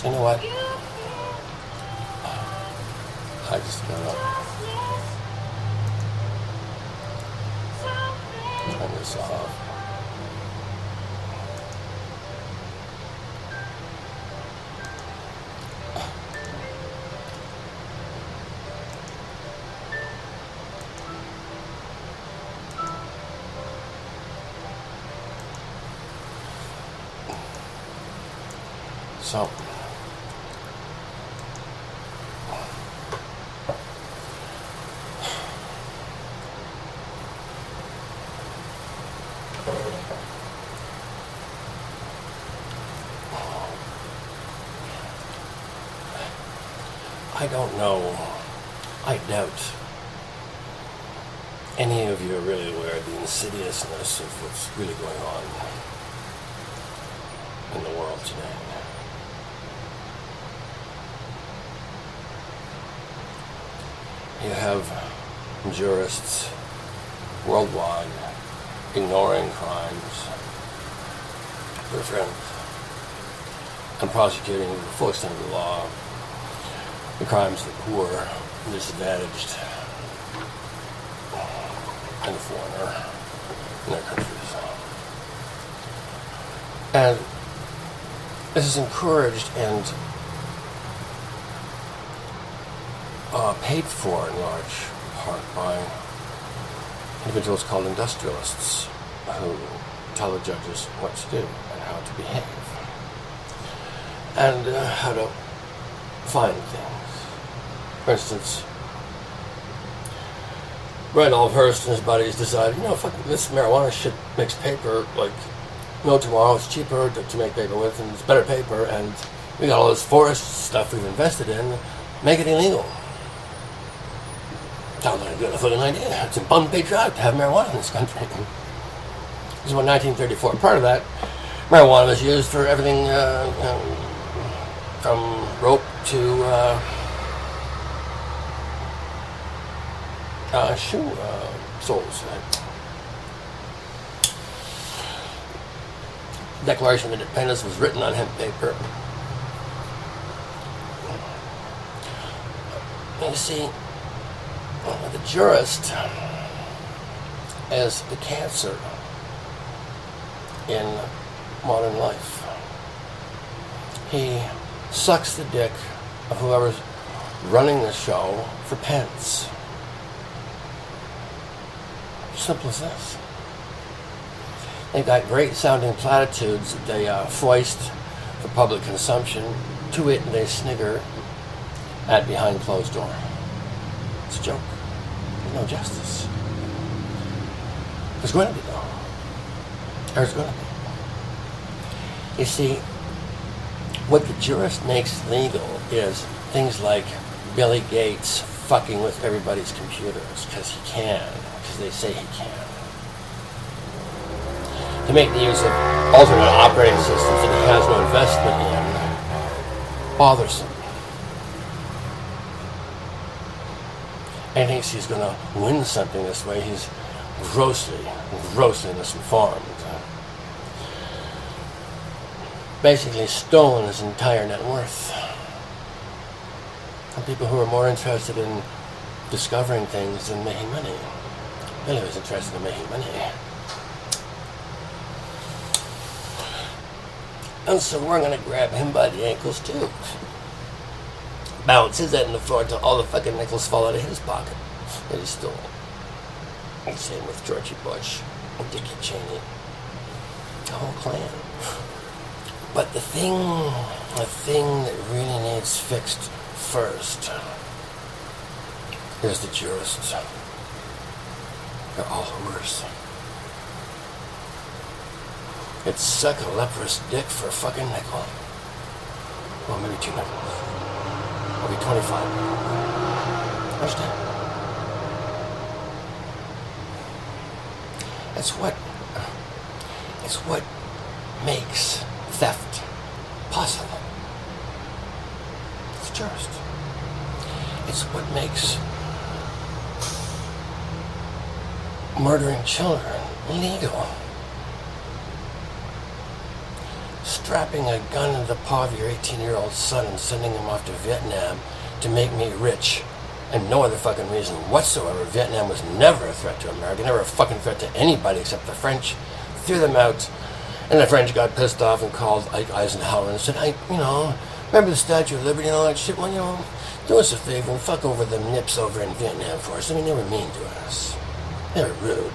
You know what? I just gotta turn this off. So, I don't know. I doubt any of you are really aware of the insidiousness of what's really going on in the world today. You have jurists worldwide ignoring crimes, their friends, and prosecuting to the full extent of the law the crimes of the poor, the disadvantaged, and the foreigner in their countries. And this is encouraged and paid for in large part by individuals called industrialists who tell the judges what to do and how to behave and how to find things. For instance, Randolph Hearst and his buddies decided, fuck this marijuana shit makes paper, tomorrow it's cheaper to make paper with and it's better paper, and we got all this forest stuff we've invested in, make it illegal. Sounds like a good fucking idea. It's unpatriotic to have marijuana in this country. This is what 1934. Part of that, marijuana was used for everything from rope to shoe soles. Declaration of Independence was written on hemp paper. You see, the jurist is the cancer in modern life. He sucks the dick of whoever's running the show for pence. Simple as this. They've got great sounding platitudes that they foist for public consumption. To it they snigger at behind closed door. It's a joke. There's no justice. There's going to be though. There's going to be. You see, what the jurist makes legal is things like Billy Gates fucking with everybody's computers because he can, because they say he can. To make the use of alternate operating systems that he has no investment in bothersome. And he thinks he's going to win something this way. He's grossly misinformed. Basically stolen his entire net worth. Some people who are more interested in discovering things than making money. Billy was interested in making money. And so we're going to grab him by the ankles too. Bounce his head in the floor until all the fucking nickels fall out of his pocket that he stole. The same with Georgie Bush and Dickie Cheney. The whole clan. But the thing that really needs fixed first is the jurists. They're all whores. It's suck a leprous dick for a fucking nickel. Well, maybe 2 nickels. Maybe 25. Understand? It's what makes theft possible. It's just. It's what makes murdering children legal. strapping a gun into the paw of your 18-year-old son and sending him off to Vietnam to make me rich. And no other fucking reason whatsoever. Vietnam was never a threat to America, never a fucking threat to anybody except the French. Threw them out. And the French got pissed off and called Ike Eisenhower and said, remember the Statue of Liberty and all that shit? Well, do us a favor and fuck over them nips over in Vietnam for us. I mean, they were mean to us. They were rude.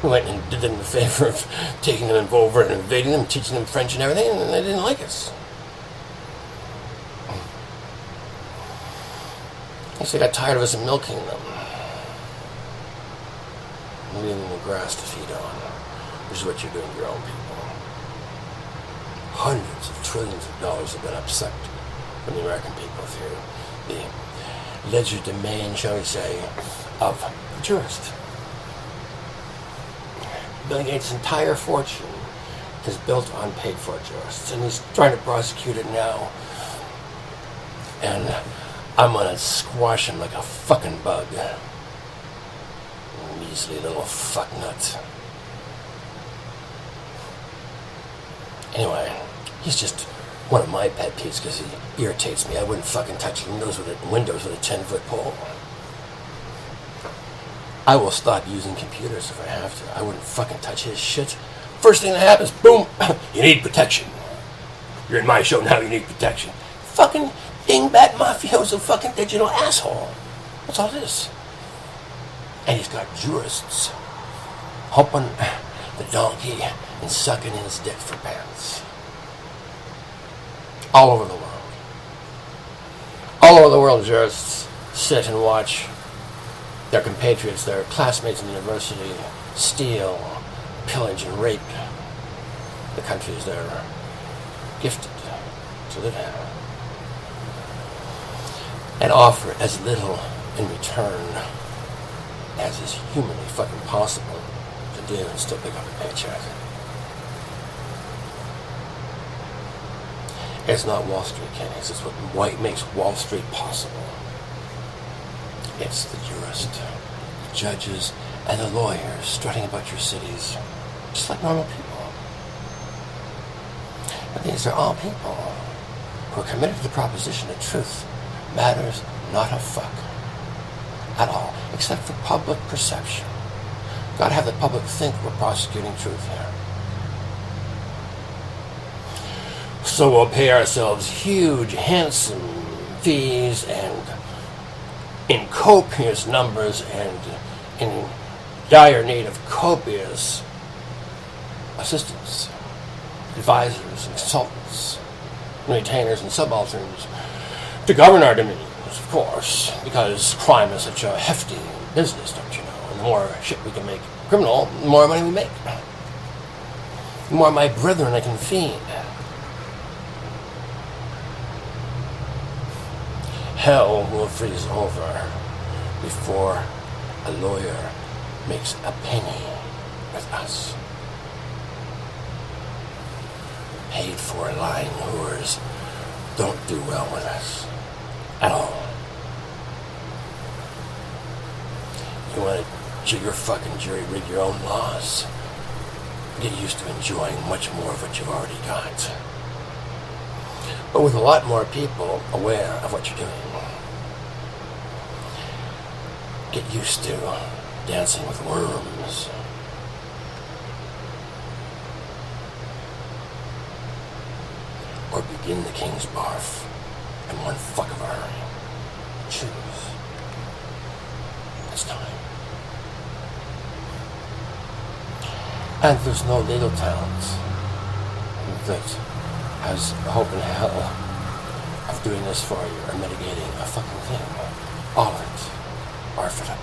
We went and did them the favor of taking them over and invading them, teaching them French and everything, and they didn't like us. I guess they got tired of us milking them. Leaving them the grass to feed on. Which is what you're doing to your own people. Hundreds of trillions of dollars have been upsucked from the American people through the legerdemain, shall we say, of the jurist. Bill Gates' entire fortune is built on paid-for jurists, and he's trying to prosecute it now. And I'm gonna squash him like a fucking bug. Measly little fucknut. Anyway, he's just one of my pet peeves because he irritates me. I wouldn't fucking touch windows with a 10-foot pole. I will stop using computers if I have to. I wouldn't fucking touch his shit. First thing that happens, boom, you need protection. You're in my show now, you need protection. Fucking dingbat mafioso fucking digital asshole. That's all it is. And he's got jurists humping the donkey and sucking his dick for pants. All over the world. All over the world, jurists sit and watch their compatriots, their classmates in university, steal, pillage, and rape the countries they're gifted to live in, and offer as little in return as is humanly fucking possible to do and still pick up a paycheck. It's not Wall Street, Kennings. It's what makes Wall Street possible. It's the jurist, the judges, and the lawyers strutting about your cities, just like normal people. But these are all people who are committed to the proposition that truth matters not a fuck at all, except for public perception. Gotta have the public think we're prosecuting truth here. So we'll pay ourselves huge, handsome fees and in copious numbers and in dire need of copious assistants, advisors, and consultants, retainers and subalterns to govern our dominions, of course, because crime is such a hefty business, don't you know? And the more shit we can make criminal, the more money we make. The more my brethren I can feed. Hell will freeze over before a lawyer makes a penny with us. Paid for lying whores don't do well with us at all. You want to jig your fucking jury rig your own laws? Get used to enjoying much more of what you've already got. But with a lot more people aware of what you're doing. Get used to dancing with worms. Or begin the king's barf in one fuck of a hurry. Choose. It's time. And there's no legal talent that has hope in hell of doing this for you or mitigating a fucking thing. All of it are for the